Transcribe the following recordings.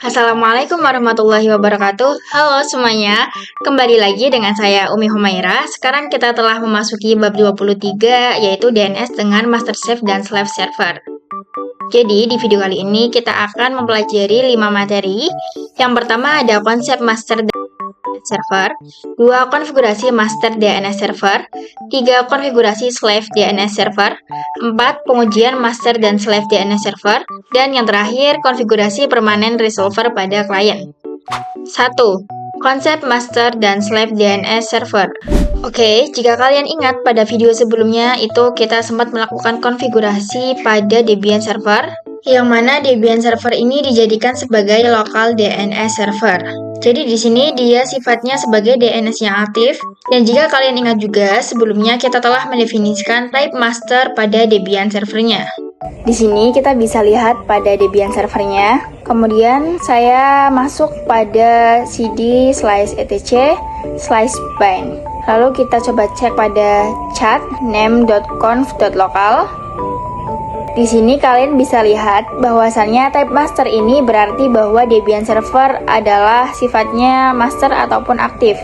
Assalamualaikum warahmatullahi wabarakatuh. Halo semuanya, kembali lagi dengan saya Umi Humaira. Sekarang kita telah memasuki bab 23 yaitu DNS dengan master slave dan slave server. Jadi di video kali ini kita akan mempelajari 5 materi. Yang pertama ada konsep master server, 2 konfigurasi master DNS server, 3 konfigurasi slave DNS server, 4 pengujian master dan slave DNS server, dan yang terakhir konfigurasi permanen resolver pada klien. 1. Konsep master dan slave DNS server. Oke, jika kalian ingat pada video sebelumnya itu kita sempat melakukan konfigurasi pada Debian server, yang mana Debian server ini dijadikan sebagai local DNS server. Jadi di sini dia sifatnya sebagai DNS yang aktif, dan jika kalian ingat juga sebelumnya kita telah mendefinisikan type master pada Debian servernya. Di sini kita bisa lihat pada Debian servernya. Kemudian saya masuk pada cd/etc/bind. Lalu kita coba cek pada chat name.conf.local. Di sini kalian bisa lihat bahwasannya type master ini berarti bahwa Debian server adalah sifatnya master ataupun aktif.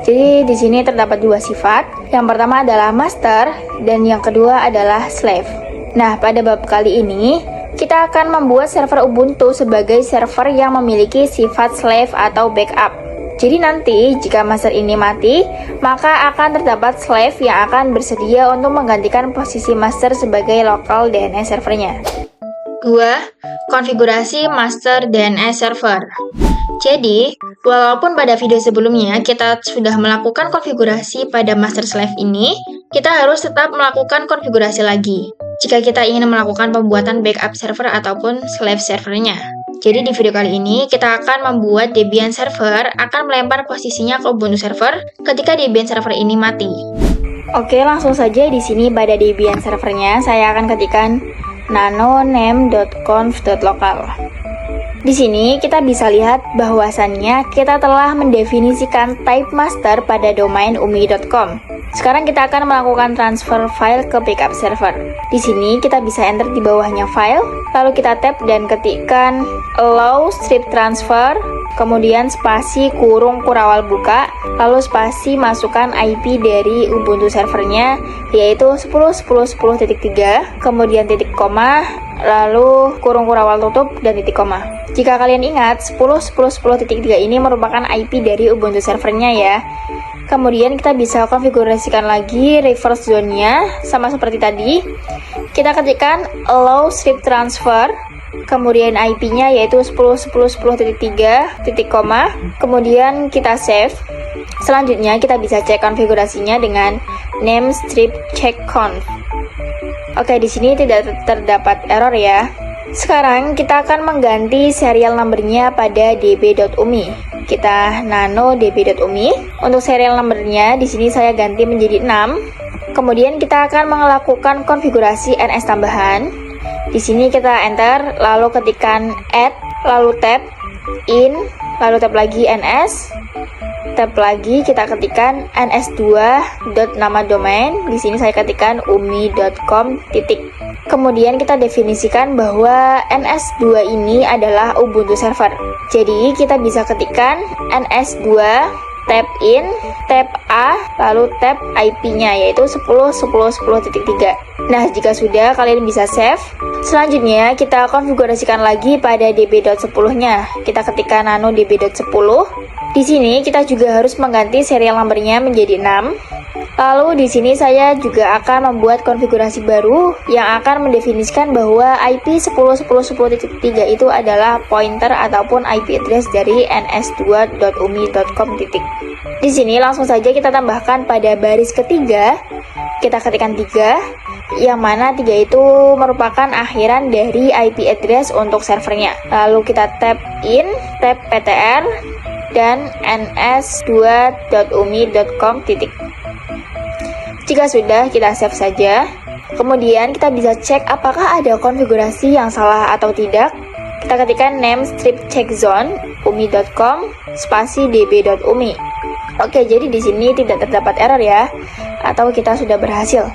Jadi di sini terdapat dua sifat. Yang pertama adalah master dan yang kedua adalah slave. Nah, pada bab kali ini kita akan membuat server Ubuntu sebagai server yang memiliki sifat slave atau backup. Jadi nanti jika master ini mati, maka akan terdapat slave yang akan bersedia untuk menggantikan posisi master sebagai local DNS servernya. 2. Konfigurasi master DNS server. Jadi, walaupun pada video sebelumnya kita sudah melakukan konfigurasi pada master slave ini, kita harus tetap melakukan konfigurasi lagi jika kita ingin melakukan pembuatan backup server ataupun slave servernya. Jadi di video kali ini kita akan membuat Debian server akan melempar posisinya ke Ubuntu server ketika Debian server ini mati. Oke, langsung saja di sini pada Debian servernya saya akan ketikkan nano-name.conf.local. Di sini kita bisa lihat bahwasannya kita telah mendefinisikan type master pada domain umi.com. Sekarang kita akan melakukan transfer file ke backup server. Di sini kita bisa enter di bawahnya file, lalu kita tap dan ketikkan allow strip transfer, kemudian spasi kurung kurawal buka, lalu spasi masukkan IP dari Ubuntu servernya yaitu 10.10.10.3, kemudian titik koma, lalu kurung kurawal tutup dan titik koma. Jika kalian ingat 10.10.10.3 ini merupakan IP dari Ubuntu servernya ya. Kemudian kita bisa konfigurasikan lagi reverse zone-nya sama seperti tadi. Kita ketikkan allow strip transfer, kemudian IP-nya yaitu 10.10.10.3, titik koma, kemudian kita save. Selanjutnya kita bisa cek konfigurasinya dengan name strip check conf. Oke, di sini tidak terdapat error ya. Sekarang kita akan mengganti serial number-nya pada db.umi. Kita nano db.umi. Untuk serial number-nya di sini saya ganti menjadi 6. Kemudian kita akan melakukan konfigurasi NS tambahan. Di sini kita enter, lalu ketikkan add, lalu tab in, lalu tab lagi NS. Tab lagi kita ketikkan ns2.nama domain. Di sini saya ketikkan umi.com. Kemudian kita definisikan bahwa ns2 ini adalah Ubuntu server. Jadi kita bisa ketikkan ns2 tab in, tab A, lalu tab IP-nya yaitu 10.10.10.3. Nah, jika sudah kalian bisa save. Selanjutnya kita konfigurasikan lagi pada db.10-nya. Kita ketikkan nano db.10. Di sini kita juga harus mengganti serial number-nya menjadi 6. Lalu di sini saya juga akan membuat konfigurasi baru yang akan mendefinisikan bahwa IP 10.10.10.3 itu adalah pointer ataupun IP address dari ns2.umi.com. Di sini langsung saja kita tambahkan pada baris ketiga, kita ketikkan 3, yang mana 3 itu merupakan akhiran dari IP address untuk servernya. Lalu kita tab in, tab ptr, dan ns2.umi.com. Jika sudah, kita save saja. Kemudian kita bisa cek apakah ada konfigurasi yang salah atau tidak. Kita ketikkan name strip check zone umi.com spasi db.umi. Oke, jadi di sini tidak terdapat error ya, atau kita sudah berhasil.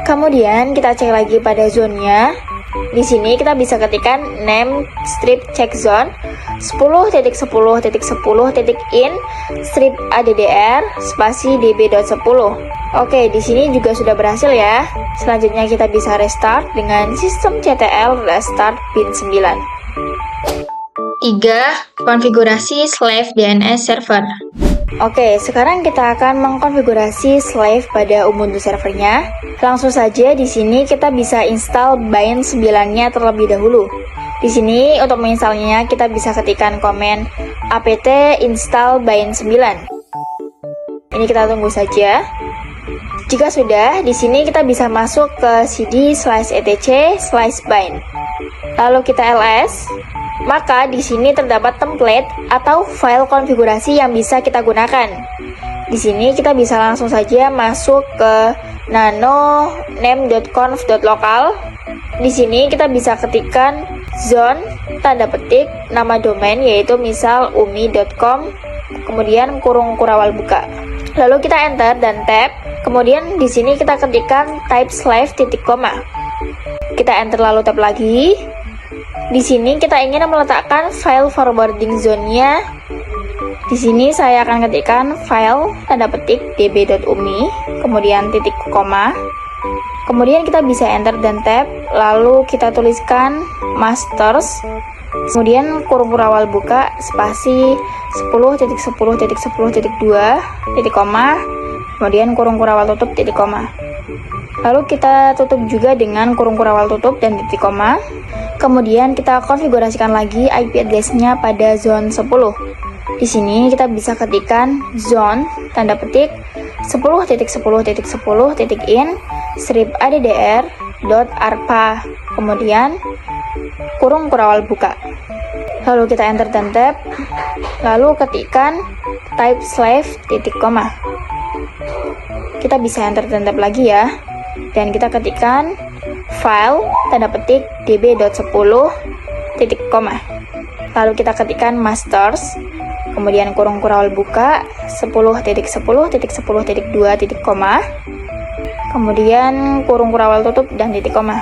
Kemudian kita cek lagi pada zone-nya. Di sini kita bisa ketikkan name strip check zone 10.10.10.in strip addr spasi db.10. Oke, di sini juga sudah berhasil ya. Selanjutnya kita bisa restart dengan sistem CTL restart pin 9. 3. Konfigurasi slave DNS server. Oke, sekarang kita akan mengkonfigurasi slave pada Ubuntu servernya. Langsung saja di sini kita bisa install bind 9-nya terlebih dahulu. Di sini untuk menginstalnya kita bisa ketikkan komen apt install bind 9. Ini kita tunggu saja. Jika sudah, di sini kita bisa masuk ke cd/etc/bind. Lalu kita ls. Maka di sini terdapat template atau file konfigurasi yang bisa kita gunakan. Di sini kita bisa langsung saja masuk ke nano name.conf.local. Di sini kita bisa ketikkan zone tanda petik nama domain yaitu misal umi.com, kemudian kurung kurawal buka. Lalu kita enter dan tab. Kemudian di sini kita ketikkan type slave titik koma. Kita enter lalu tab lagi. Di sini kita ingin meletakkan file forwarding zone-nya. Di sini saya akan ketikkan file tanda petik db.umi, kemudian titik koma. Kemudian kita bisa enter dan tab, lalu kita tuliskan masters, kemudian kurung kurawal buka, spasi 10.10.10.2, titik koma, kemudian kurung kurawal tutup, titik koma. Lalu kita tutup juga dengan kurung kurawal tutup dan titik koma. Kemudian kita konfigurasikan lagi IP address-nya pada zone 10. Di sini kita bisa ketikkan zone tanda petik 10.10.10.in strip addr.arpa, kemudian kurung kurawal buka. Lalu kita enter dan tab, lalu ketikkan type slave titik koma. Kita bisa enter dan tab lagi ya, dan kita ketikkan file tanda petik db.10 titik koma. Lalu kita ketikkan masters, kemudian kurung kurawal buka 10.10.10.2 titik koma, kemudian kurung kurawal tutup dan titik koma.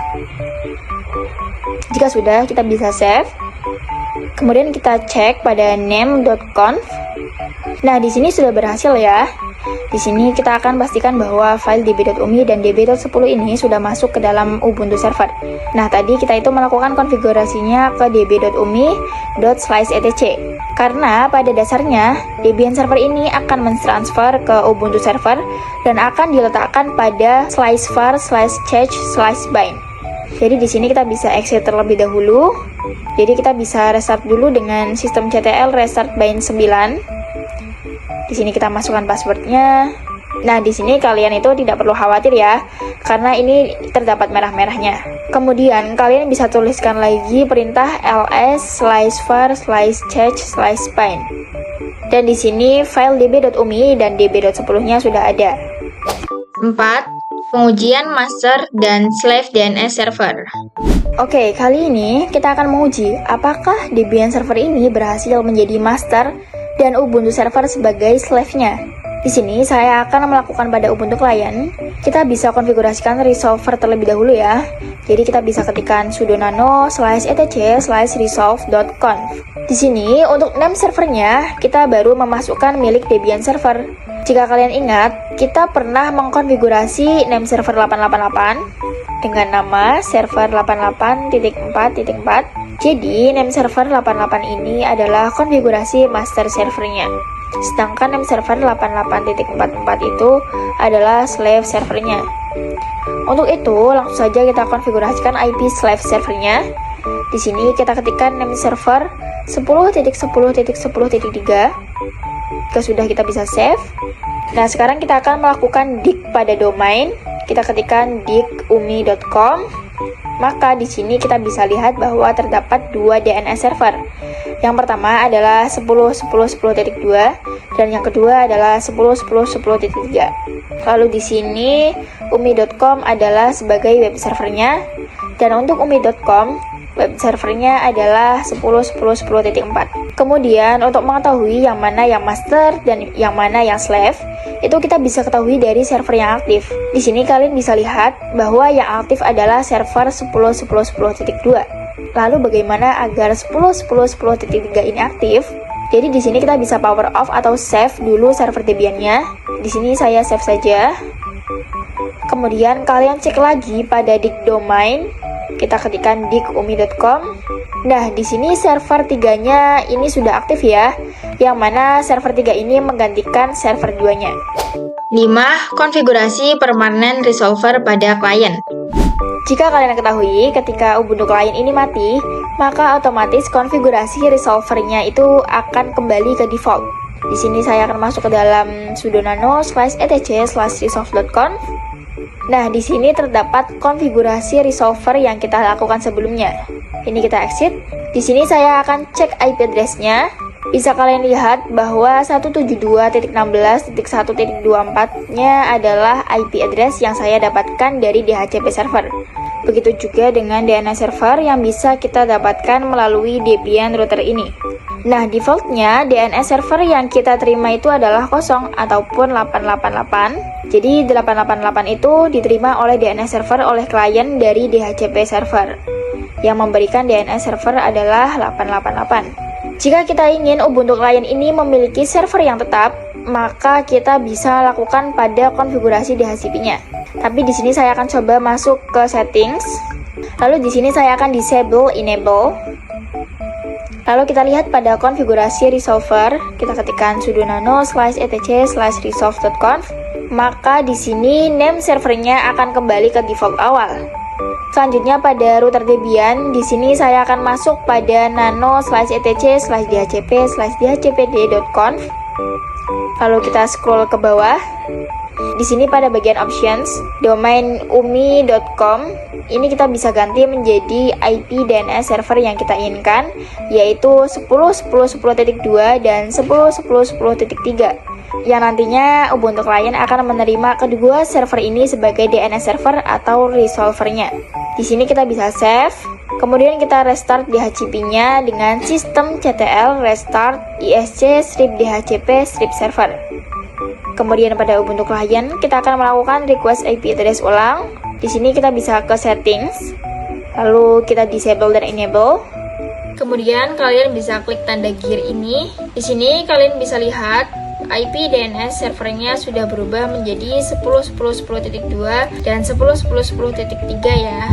Jika sudah, kita bisa save. Kemudian kita cek pada name.conf. Nah, di sini sudah berhasil ya. Di sini kita akan pastikan bahwa file db.umi dan db.10 ini sudah masuk ke dalam Ubuntu server. Nah, tadi kita itu melakukan konfigurasinya ke db.umi.slice.etc. Karena pada dasarnya Debian server ini akan mentransfer ke Ubuntu server dan akan diletakkan pada slice_var/chach/bind. Jadi di sini kita bisa exit terlebih dahulu. Jadi kita bisa restart dulu dengan sistem CTL restart bind 9. Di sini kita masukkan passwordnya. Nah, di sini kalian itu tidak perlu khawatir ya, karena ini terdapat merah-merahnya. Kemudian kalian bisa tuliskan lagi perintah ls/var/chach/bind. Dan di sini file db.umi dan db.10-nya sudah ada. 4. Pengujian master dan slave DNS server. Oke, kali ini kita akan menguji apakah Debian server ini berhasil menjadi master dan Ubuntu server sebagai slave-nya. Di sini saya akan melakukan pada Ubuntu client. Kita bisa konfigurasikan resolver terlebih dahulu ya. Jadi kita bisa ketikkan sudo nano/etc/resolve.conf. Di sini untuk name servernya kita baru memasukkan milik Debian server. Jika kalian ingat, kita pernah mengkonfigurasi name server 888 dengan nama server 88.4.4. Jadi, name server 88 ini adalah konfigurasi master servernya. Sedangkan name server 88.44 itu adalah slave servernya. Untuk itu, langsung saja kita konfigurasikan IP slave servernya. Di sini kita ketikkan name server 10.10.10.3. Jika sudah, kita bisa save. Nah, sekarang kita akan melakukan dig pada domain. Kita ketikkan dig.umi.com. Maka di sini kita bisa lihat bahwa terdapat dua DNS server. Yang pertama adalah 10.10.10.2 dan yang kedua adalah 10.10.10.3. Lalu di sini umi.com adalah sebagai web servernya, dan untuk umi.com web servernya adalah 10.10.10.4. Kemudian untuk mengetahui yang mana yang master dan yang mana yang slave, itu kita bisa ketahui dari server yang aktif. Di sini kalian bisa lihat bahwa yang aktif adalah server 10.10.10.2. Lalu bagaimana agar 10.10.10.3 ini aktif? Jadi di sini kita bisa power off atau save dulu server Debian-nya. Di sini saya save saja. Kemudian kalian cek lagi pada dig domain. Kita ketikkan digumi.com. Nah, di sini server 3-nya ini sudah aktif ya. Yang mana server 3 ini menggantikan server 2-nya. 5. Konfigurasi permanen resolver pada klien. Jika kalian ketahui, ketika Ubuntu client ini mati, maka otomatis konfigurasi resolvernya itu akan kembali ke default. Di sini saya akan masuk ke dalam sudo nano/etc/resolve.conf. Nah, di sini terdapat konfigurasi resolver yang kita lakukan sebelumnya. Ini kita exit. Di sini saya akan cek IP address-nya. Bisa kalian lihat bahwa 172.16.1.24-nya adalah IP address yang saya dapatkan dari DHCP server. Begitu juga dengan DNS server yang bisa kita dapatkan melalui Debian router ini. Nah, defaultnya DNS server yang kita terima itu adalah kosong ataupun 888. Jadi 888 itu diterima oleh DNS server oleh klien dari DHCP server. Yang memberikan DNS server adalah 888. Jika kita ingin Ubuntu client ini memiliki server yang tetap, maka kita bisa lakukan pada konfigurasi DHCP-nya. Tapi di sini saya akan coba masuk ke settings. Lalu di sini saya akan disable enable. Lalu kita lihat pada konfigurasi resolver, kita ketikkan sudo nano/etc/resolve.conf. Maka di sini name servernya akan kembali ke default awal. Selanjutnya pada router Debian, di sini saya akan masuk pada nano/etc/dhcp/dhcpd.conf. Lalu kita scroll ke bawah. Di sini pada bagian options, domain umi.com, ini kita bisa ganti menjadi IP DNS server yang kita inginkan, yaitu 10.10.10.2 dan 10.10.10.3. Yang nantinya Ubuntu client akan menerima kedua server ini sebagai DNS server atau resolvernya. Di sini kita bisa save, kemudian kita restart DHCP-nya dengan sistem ctl restart isc-dhcp-server. Kemudian pada Ubuntu client kita akan melakukan request IP address ulang. Di sini kita bisa ke settings, lalu kita disable dan enable. Kemudian kalian bisa klik tanda gear ini. Di sini kalian bisa lihat IP DNS servernya sudah berubah menjadi 10.10.10.2 dan 10.10.10.3 ya.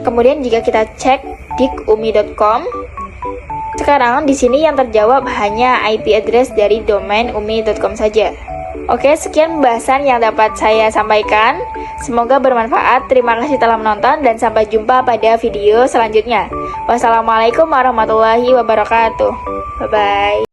Kemudian jika kita cek digumi.com, sekarang di sini yang terjawab hanya IP address dari domain umi.com saja. Oke, sekian pembahasan yang dapat saya sampaikan. Semoga bermanfaat. Terima kasih telah menonton dan sampai jumpa pada video selanjutnya. Wassalamualaikum warahmatullahi wabarakatuh. Bye-bye.